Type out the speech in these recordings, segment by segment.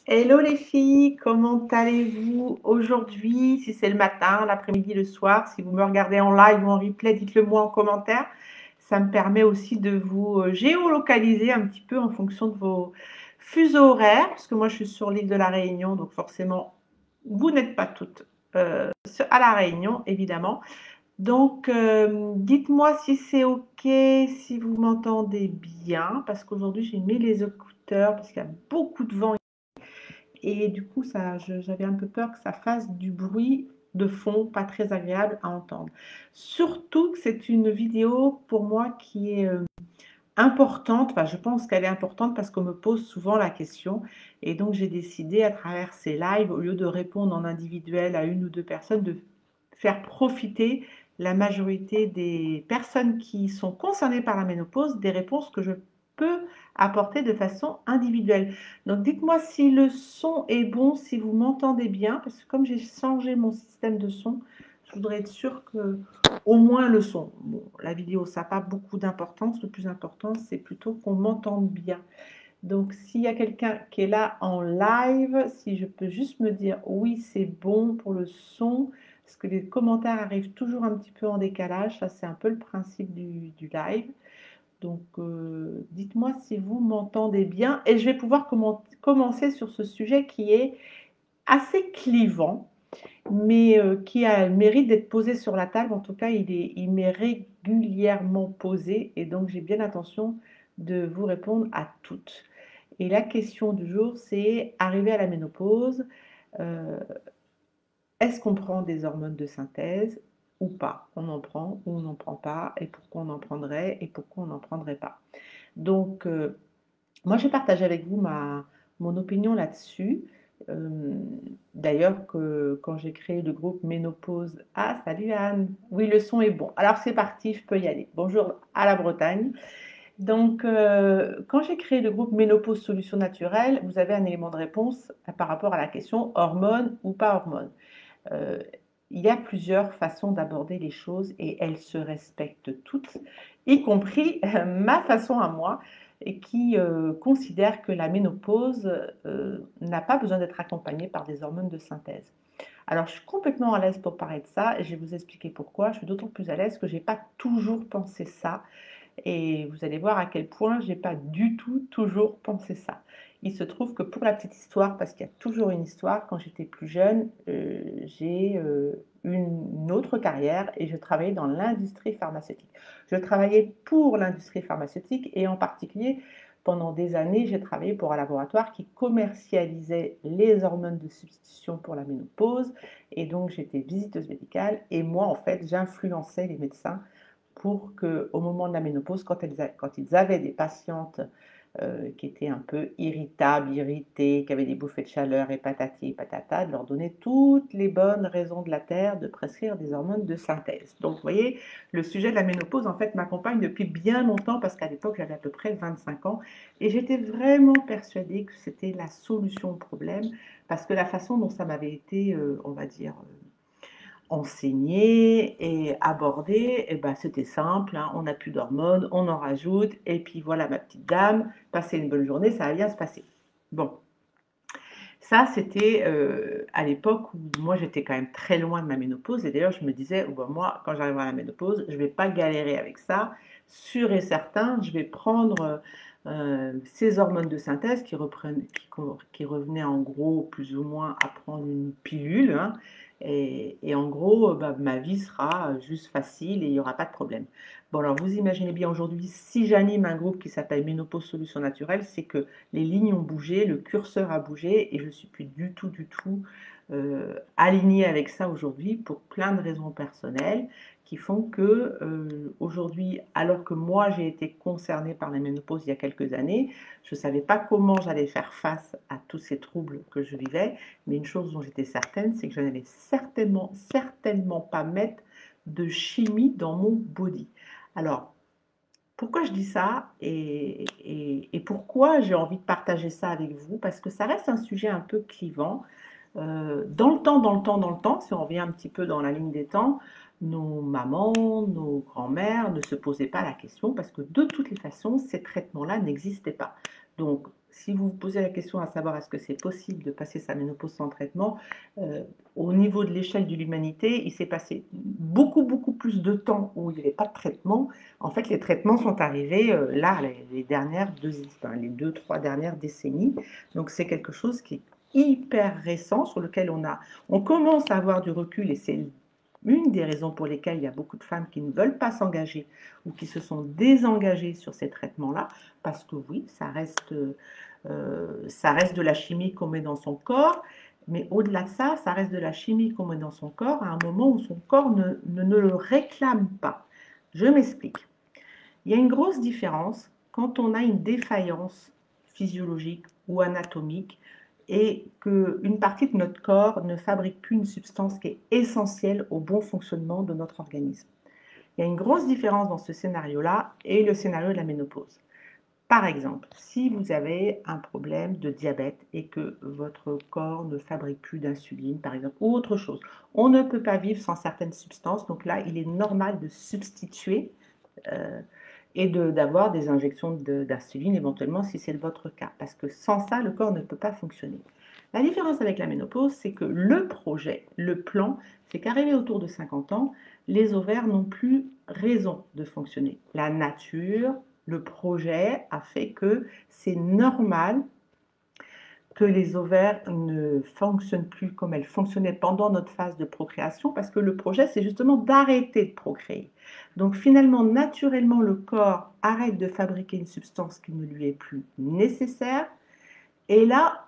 Hello les filles, comment allez-vous aujourd'hui? Si c'est le matin, l'après-midi, le soir, si vous me regardez en live ou en replay, dites-le moi en commentaire. Ça me permet aussi de vous géolocaliser un petit peu en fonction de vos fuseaux horaires, parce que moi je suis sur l'île de la Réunion, donc forcément vous n'êtes pas toutes à la Réunion, évidemment. Donc dites-moi si c'est ok, si vous m'entendez bien, parce qu'aujourd'hui j'ai mis les écouteurs, parce qu'il y a beaucoup de vent et du coup, j'avais un peu peur que ça fasse du bruit de fond, pas très agréable à entendre. Surtout que c'est une vidéo pour moi qui est importante, enfin je pense qu'elle est importante parce qu'on me pose souvent la question et donc j'ai décidé à travers ces lives, au lieu de répondre en individuel à une ou deux personnes, de faire profiter la majorité des personnes qui sont concernées par la ménopause des réponses que je peux apporter de façon individuelle. Donc dites-moi si le son est bon, si vous m'entendez bien, parce que comme j'ai changé mon système de son, je voudrais être sûre que au moins le son. Bon, la vidéo, ça n'a pas beaucoup d'importance. Le plus important, c'est plutôt qu'on m'entende bien. Donc, s'il y a quelqu'un qui est là en live, si je peux juste me dire oui, c'est bon pour le son, parce que les commentaires arrivent toujours un petit peu en décalage. Ça, c'est un peu le principe du live. Donc, dites-moi si vous m'entendez bien. Et je vais pouvoir commencer sur ce sujet qui est assez clivant mais qui a le mérite d'être posé sur la table. En tout cas, il m'est régulièrement posé et donc j'ai bien l'intention de vous répondre à toutes. Et la question du jour, c'est arrivé à la ménopause, euh, est-ce qu'on prend des hormones de synthèse ou pas? On en prend ou on n'en prend pas et pourquoi on en prendrait et pourquoi on n'en prendrait pas? Donc, moi, j'ai partagé avec vous mon opinion là-dessus. Euh, D'ailleurs, quand j'ai créé le groupe Ménopause. Ah, salut Anne! Oui, le son est bon. Alors, c'est parti, je peux y aller. Bonjour à la Bretagne. Donc, quand j'ai créé le groupe Ménopause Solutions Naturelles, vous avez un élément de réponse par rapport à la question hormones ou pas hormones. Euh, il y a plusieurs façons d'aborder les choses et elles se respectent toutes, y compris ma façon à moi, et qui considère que la ménopause n'a pas besoin d'être accompagnée par des hormones de synthèse. Alors, je suis complètement à l'aise pour parler de ça et je vais vous expliquer pourquoi. Je suis d'autant plus à l'aise que je n'ai pas toujours pensé ça et vous allez voir à quel point j'ai pas du tout toujours pensé ça. Il se trouve que pour la petite histoire, parce qu'il y a toujours une histoire, quand j'étais plus jeune, j'ai une autre carrière et je travaillais dans l'industrie pharmaceutique. Je travaillais pour l'industrie pharmaceutique et en particulier, pendant des années, j'ai travaillé pour un laboratoire qui commercialisait les hormones de substitution pour la ménopause et donc j'étais visiteuse médicale et moi, en fait, j'influençais les médecins pour qu'au moment de la ménopause, quand ils avaient des patientes qui étaient un peu irritables, irritées, qui avaient des bouffées de chaleur et patati et patata, de leur donner toutes les bonnes raisons de la Terre de prescrire des hormones de synthèse. Donc, vous voyez, le sujet de la ménopause, en fait, m'accompagne depuis bien longtemps parce qu'à l'époque, j'avais à peu près 25 ans et j'étais vraiment persuadée que c'était la solution au problème parce que la façon dont ça m'avait été, on va dire, enseigné et abordé, et ben, c'était simple, hein, on n'a plus d'hormones, on en rajoute, et puis voilà ma petite dame, passez une bonne journée, ça va bien se passer. Bon, ça c'était à l'époque où moi j'étais quand même très loin de ma ménopause, et d'ailleurs je me disais, oh, ben, moi quand j'arriverai à la ménopause, je ne vais pas galérer avec ça, sûr et certain, je vais prendre ces hormones de synthèse qui revenaient en gros plus ou moins à prendre une pilule, hein, et en gros, bah, ma vie sera juste facile et il n'y aura pas de problème. Bon, alors vous imaginez bien aujourd'hui, si j'anime un groupe qui s'appelle Ménopause Solutions Naturelles, c'est que les lignes ont bougé, le curseur a bougé et je ne suis plus du tout alignée avec ça aujourd'hui pour plein de raisons personnelles qui font que aujourd'hui, alors que moi j'ai été concernée par la ménopause il y a quelques années, je ne savais pas comment j'allais faire face à tous ces troubles que je vivais, mais une chose dont j'étais certaine, c'est que je n'allais certainement pas mettre de chimie dans mon body. Alors, pourquoi je dis ça et pourquoi j'ai envie de partager ça avec vous? Parce que ça reste un sujet un peu clivant. Dans le temps, si on revient un petit peu dans la ligne des temps, nos mamans, nos grands-mères ne se posaient pas la question parce que de toutes les façons, ces traitements-là n'existaient pas. Donc, si vous vous posez la question à savoir est-ce que c'est possible de passer sa ménopause sans traitement, au niveau de l'échelle de l'humanité, il s'est passé beaucoup, beaucoup plus de temps où il n'y avait pas de traitement. En fait, les traitements sont arrivés là, les dernières enfin, les 2, 3 dernières décennies. Donc, c'est quelque chose qui est hyper récent, sur lequel on commence à avoir du recul, et c'est une des raisons pour lesquelles il y a beaucoup de femmes qui ne veulent pas s'engager ou qui se sont désengagées sur ces traitements-là, parce que oui, ça reste de la chimie qu'on met dans son corps, mais au-delà de ça, ça reste de la chimie qu'on met dans son corps à un moment où son corps ne le réclame pas. Je m'explique. Il y a une grosse différence quand on a une défaillance physiologique ou anatomique et qu'une partie de notre corps ne fabrique plus une substance qui est essentielle au bon fonctionnement de notre organisme. Il y a une grosse différence dans ce scénario-là et le scénario de la ménopause. Par exemple, si vous avez un problème de diabète et que votre corps ne fabrique plus d'insuline, par exemple, ou autre chose, on ne peut pas vivre sans certaines substances, donc là, il est normal de substituer et d'avoir des injections d'insuline éventuellement si c'est votre cas, parce que sans ça, le corps ne peut pas fonctionner. La différence avec la ménopause, c'est que le projet, le plan, c'est qu'arrivé autour de 50 ans, les ovaires n'ont plus raison de fonctionner. La nature, le projet a fait que c'est normal que les ovaires ne fonctionnent plus comme elles fonctionnaient pendant notre phase de procréation, parce que le projet, c'est justement d'arrêter de procréer. Donc finalement, naturellement, le corps arrête de fabriquer une substance qui ne lui est plus nécessaire. Et là,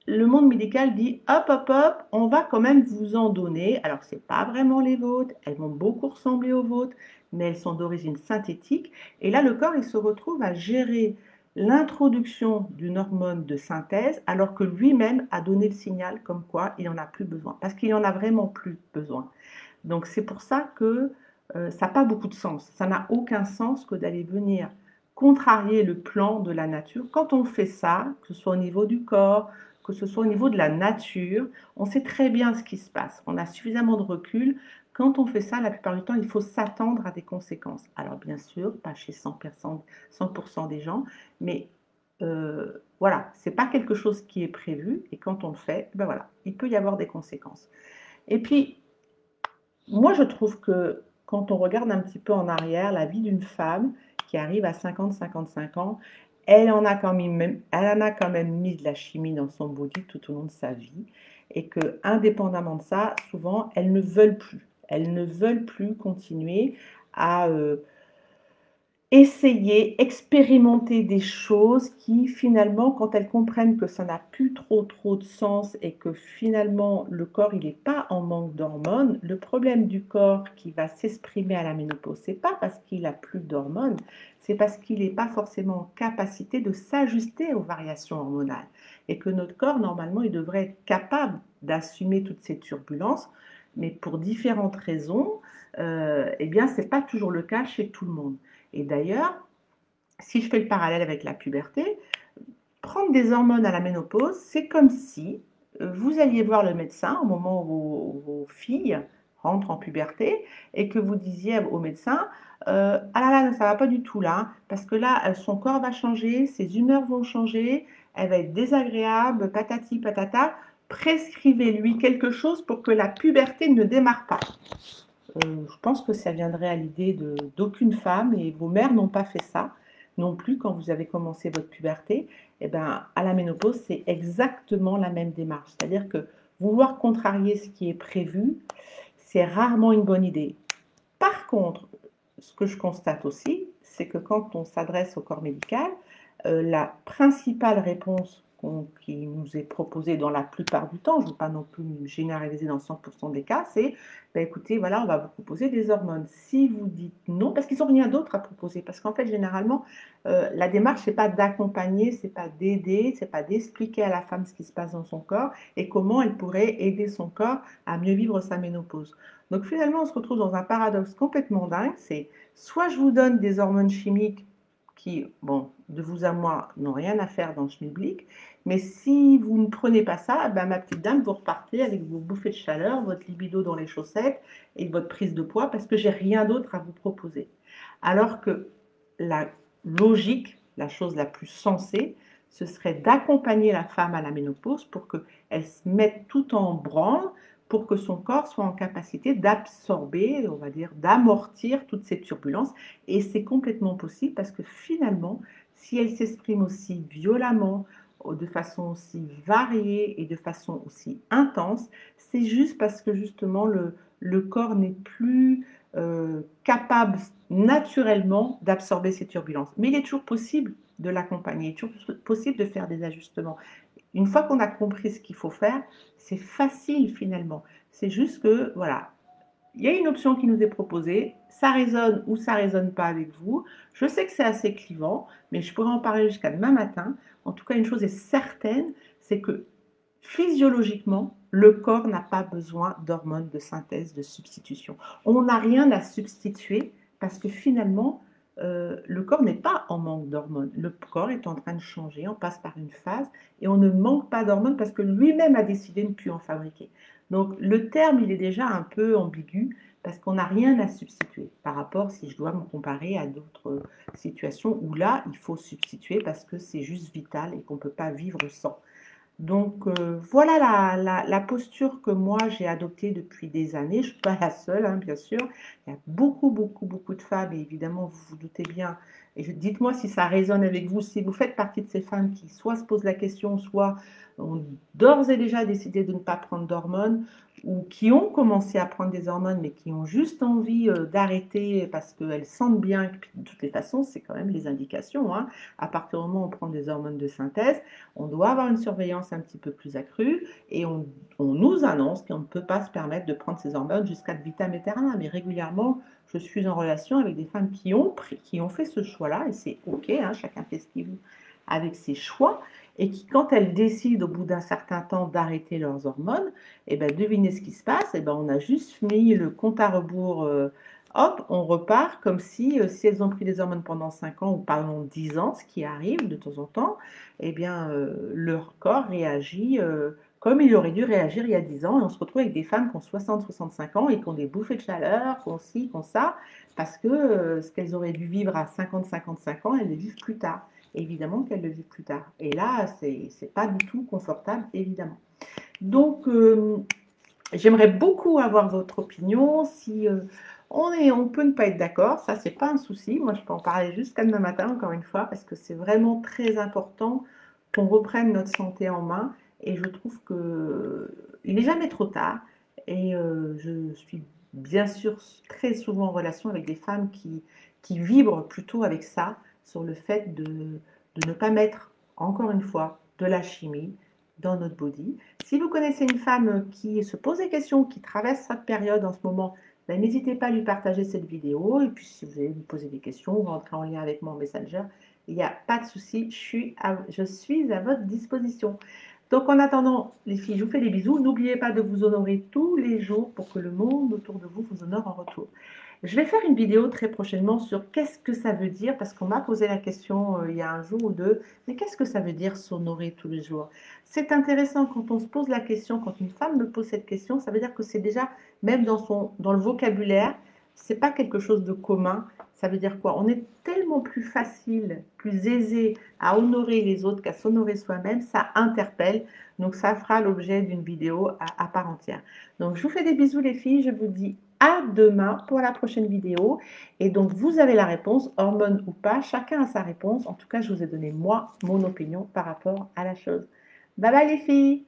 le monde médical dit hop, hop, hop, on va quand même vous en donner. Alors, ce n'est pas vraiment les vôtres, elles vont beaucoup ressembler aux vôtres, mais elles sont d'origine synthétique. Et là, le corps, il se retrouve à gérer l'introduction d'une hormone de synthèse, alors que lui-même a donné le signal comme quoi il n'en a plus besoin, parce qu'il n'en a vraiment plus besoin. Donc, c'est pour ça que ça n'a pas beaucoup de sens. Ça n'a aucun sens que d'aller venir contrarier le plan de la nature. Quand on fait ça, que ce soit au niveau du corps, que ce soit au niveau de la nature, on sait très bien ce qui se passe. On a suffisamment de recul. Quand on fait ça, la plupart du temps, il faut s'attendre à des conséquences. Alors bien sûr, pas chez 100% des gens, mais voilà, c'est pas quelque chose qui est prévu, et quand on le fait, ben voilà, il peut y avoir des conséquences. Et puis, moi, je trouve que quand on regarde un petit peu en arrière la vie d'une femme qui arrive à 50-55 ans, elle en a quand même mis de la chimie dans son body tout au long de sa vie, et que, indépendamment de ça, souvent, elles ne veulent plus. Elles ne veulent plus continuer à essayer, expérimenter des choses qui finalement, quand elles comprennent que ça n'a plus trop de sens et que finalement le corps il n'est pas en manque d'hormones, le problème du corps qui va s'exprimer à la ménopause, c'est pas parce qu'il a plus d'hormones, c'est parce qu'il n'est pas forcément en capacité de s'ajuster aux variations hormonales, et que notre corps normalement il devrait être capable d'assumer toutes ces turbulences, mais pour différentes raisons, eh bien c'est pas toujours le cas chez tout le monde. Et d'ailleurs, si je fais le parallèle avec la puberté, prendre des hormones à la ménopause, c'est comme si vous alliez voir le médecin au moment où vos filles rentrent en puberté et que vous disiez au médecin ah là là, ça va pas du tout là, parce que là, son corps va changer, ses humeurs vont changer, elle va être désagréable, patati patata, prescrivez-lui quelque chose pour que la puberté ne démarre pas. Je pense que ça viendrait à l'idée d'aucune femme, et vos mères n'ont pas fait ça non plus quand vous avez commencé votre puberté. Et ben, à la ménopause, c'est exactement la même démarche. C'est-à-dire que vouloir contrarier ce qui est prévu, c'est rarement une bonne idée. Par contre, ce que je constate aussi, c'est que quand on s'adresse au corps médical, la principale réponse qui nous est proposée dans la plupart du temps, je ne veux pas non plus généraliser dans 100% des cas, c'est ben écoutez, voilà, on va vous proposer des hormones. Si vous dites non, parce qu'ils n'ont rien d'autre à proposer, parce qu'en fait, généralement, la démarche, ce n'est pas d'accompagner, ce n'est pas d'aider, ce n'est pas d'expliquer à la femme ce qui se passe dans son corps et comment elle pourrait aider son corps à mieux vivre sa ménopause. Donc finalement, on se retrouve dans un paradoxe complètement dingue, c'est soit je vous donne des hormones chimiques qui, bon, de vous à moi, n'ont rien à faire dans le schmilblick, mais si vous ne prenez pas ça, ben, ma petite dame, vous repartez avec vos bouffées de chaleur, votre libido dans les chaussettes et votre prise de poids, parce que j'ai rien d'autre à vous proposer. Alors que la logique, la chose la plus sensée, ce serait d'accompagner la femme à la ménopause pour qu'elle se mette tout en branle, pour que son corps soit en capacité d'absorber, on va dire, d'amortir toutes ces turbulences. Et c'est complètement possible parce que finalement, si elle s'exprime aussi violemment, de façon aussi variée et de façon aussi intense, c'est juste parce que justement le corps n'est plus capable naturellement d'absorber ces turbulences. Mais il est toujours possible de l'accompagner, il est toujours possible de faire des ajustements. Une fois qu'on a compris ce qu'il faut faire, c'est facile finalement. C'est juste que, voilà, il y a une option qui nous est proposée, ça résonne ou ça résonne pas avec vous. Je sais que c'est assez clivant, mais je pourrais en parler jusqu'à demain matin. En tout cas, une chose est certaine, c'est que physiologiquement, le corps n'a pas besoin d'hormones de synthèse, de substitution. On n'a rien à substituer parce que finalement, le corps n'est pas en manque d'hormones. Le corps est en train de changer, on passe par une phase et on ne manque pas d'hormones parce que lui-même a décidé de ne plus en fabriquer. Donc le terme, il est déjà un peu ambigu parce qu'on n'a rien à substituer par rapport, si je dois me comparer à d'autres situations où là, il faut substituer parce que c'est juste vital et qu'on ne peut pas vivre sans. Donc voilà la posture que moi j'ai adoptée depuis des années. Je ne suis pas la seule, hein, bien sûr. Il y a beaucoup, beaucoup, beaucoup de femmes, et évidemment, vous vous doutez bien. Et dites-moi si ça résonne avec vous, si vous faites partie de ces femmes qui soit se posent la question, soit ont d'ores et déjà décidé de ne pas prendre d'hormones, ou qui ont commencé à prendre des hormones, mais qui ont juste envie d'arrêter parce qu'elles sentent bien que de toutes les façons, c'est quand même les indications, hein. À partir du moment où on prend des hormones de synthèse, on doit avoir une surveillance un petit peu plus accrue et on nous annonce qu'on ne peut pas se permettre de prendre ces hormones jusqu'à vitam aeternam. Mais régulièrement, je suis en relation avec des femmes qui ont fait ce choix-là, et c'est OK, hein, chacun fait ce qu'il veut avec ses choix, et qui, quand elles décident au bout d'un certain temps d'arrêter leurs hormones, et ben, devinez ce qui se passe, et ben, on a juste mis le compte à rebours, hop, on repart comme si elles ont pris des hormones pendant 5 ans ou pendant 10 ans, ce qui arrive de temps en temps, eh bien, leur corps réagit comme il aurait dû réagir il y a 10 ans. Et on se retrouve avec des femmes qui ont 60-65 ans et qui ont des bouffées de chaleur, qui ont ci, qui ont ça, parce que ce qu'elles auraient dû vivre à 50-55 ans, elles le vivent plus tard. Et évidemment qu'elles le vivent plus tard. Et là, c'est pas du tout confortable, évidemment. Donc, j'aimerais beaucoup avoir votre opinion. Si on peut ne pas être d'accord, ça c'est pas un souci. Moi, je peux en parler jusqu'à demain matin, encore une fois, parce que c'est vraiment très important qu'on reprenne notre santé en main. Et je trouve que il n'est jamais trop tard. Et je suis bien sûr très souvent en relation avec des femmes qui vibrent plutôt avec ça, sur le fait de ne pas mettre, encore une fois, de la chimie dans notre body. Si vous connaissez une femme qui se pose des questions, qui traverse cette période en ce moment, ben, n'hésitez pas à lui partager cette vidéo. Et puis, si vous voulez lui poser des questions, vous rentrez en lien avec moi en Messenger. Il n'y a pas de souci, je suis à votre disposition. Donc, en attendant, les filles, je vous fais des bisous. N'oubliez pas de vous honorer tous les jours pour que le monde autour de vous vous honore en retour. Je vais faire une vidéo très prochainement sur qu'est-ce que ça veut dire, parce qu'on m'a posé la question il y a un jour ou deux, mais qu'est-ce que ça veut dire s'honorer tous les jours? C'est intéressant quand on se pose la question, quand une femme me pose cette question, ça veut dire que c'est déjà, même dans le vocabulaire, c'est pas quelque chose de commun. Ça veut dire quoi? On est tellement plus facile, plus aisé à honorer les autres qu'à s'honorer soi-même, ça interpelle. Donc ça fera l'objet d'une vidéo à part entière. Donc je vous fais des bisous les filles, je vous dis à demain pour la prochaine vidéo. Et donc, vous avez la réponse, hormones ou pas, chacun a sa réponse. En tout cas, je vous ai donné, moi, mon opinion par rapport à la chose. Bye bye les filles!